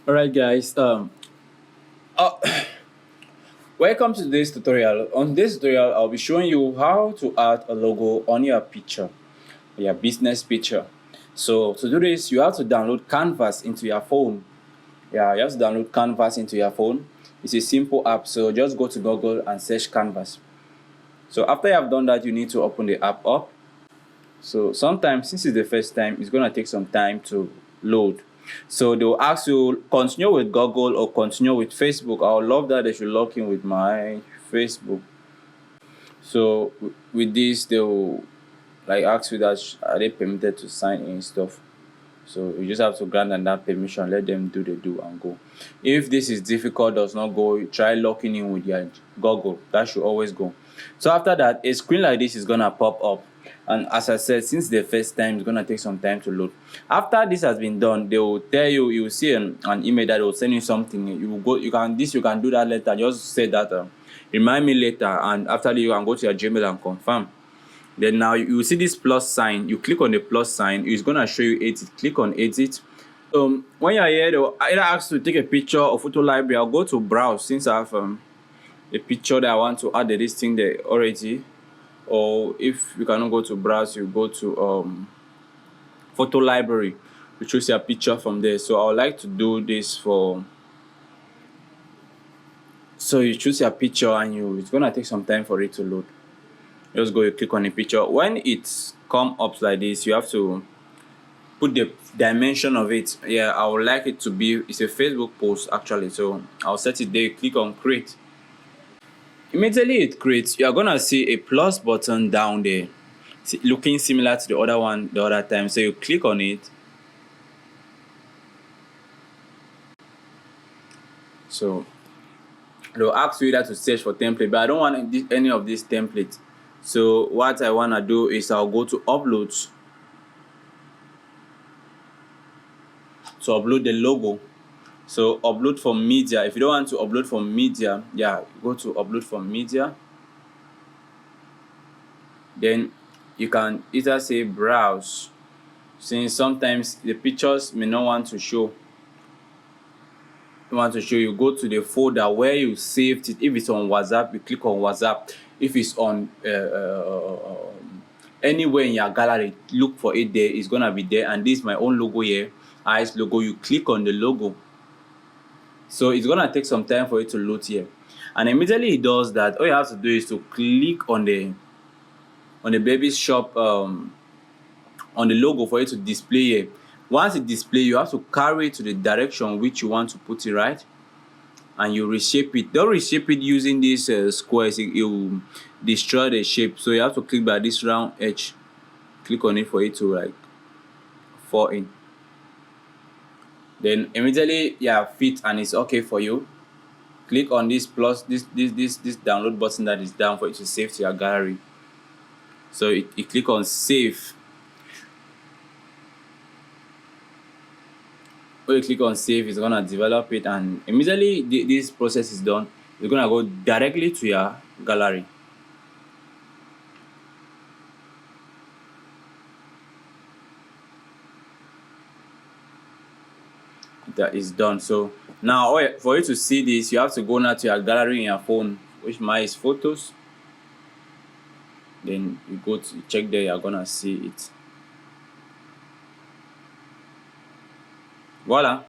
All right, guys. Uh, Welcome to today's tutorial. On this tutorial, I'll be showing you how to add a logo on your picture, your business picture. So to do this, you have to download Canvas into your phone. Yeah, you have to download Canvas into your phone. It's a simple app, so just go to Google and search Canvas. So after you have done that, you need to open the app up. So sometimes, since it's the first time, it's gonna take some time to load. So they'll ask you continue with Google or continue with Facebook. I would love that they should log in with my Facebook. So with this, they'll like ask you that are they permitted to sign in stuff. So you just have to grant them that permission, let them do the do and go. If this is difficult, does not go, try locking in with your Google. That should always go. So after that, a screen like this is gonna pop up. And as I said, since the first time, it's gonna take some time to load. After this has been done, they will tell you, you will see an email that will send you something. You will go, you can do that later. Just say that remind me later, and after that, you can go to your Gmail and confirm. Then now you see this plus sign. You click on the plus sign. It's gonna show you edit. Click on edit. When you're here, they'll either ask to take a picture or photo library. I'll go to browse since I have a picture that I want to add this thing there already. Or if you cannot go to browse, you go to photo library. You choose your picture from there. So I would like to do this for. So you choose your picture and it's gonna take some time for it to load. Just go, you click on the picture. When it's come up like this, you have to put the dimension of it. Yeah, I would like it to be, it's a Facebook post actually, so I'll set it there. Click on create. Immediately it creates, you are gonna see a plus button down there, looking similar to the other one the other time. So you click on it. So they'll ask you that to search for template, but I don't want any of these templates. So what I want to do is I'll go to uploads to upload the logo. So upload from media. If you don't want to upload from media, yeah, go to upload from media. Then you can either say browse, since sometimes the pictures may not want to show. You go to the folder where you saved it. If it's on WhatsApp, you click on WhatsApp. If it's on anywhere in your gallery, look for it there. It's gonna be there. And this is my own logo here, eyes logo. You click on the logo. So it's gonna take some time for it to load here. And immediately it does that, all you have to do is to click on the baby shop on the logo for it to display here. Once it displays, you have to carry it to the direction which you want to put it, right? And you reshape it. Don't reshape it using this squares. It will destroy the shape. So you have to click by this round edge. Click on it for it to like fall in. Then immediately fit and it's okay for you. Click on this plus this download button that is down for it to save to your gallery. So you click on save. When you click on save, it's gonna develop it, and immediately this process is done. It's gonna go directly to your gallery. That is done. So now for you to see this, you have to go now to your gallery in your phone, which mine is photos. Then you go to check there, you're gonna see it. Voila.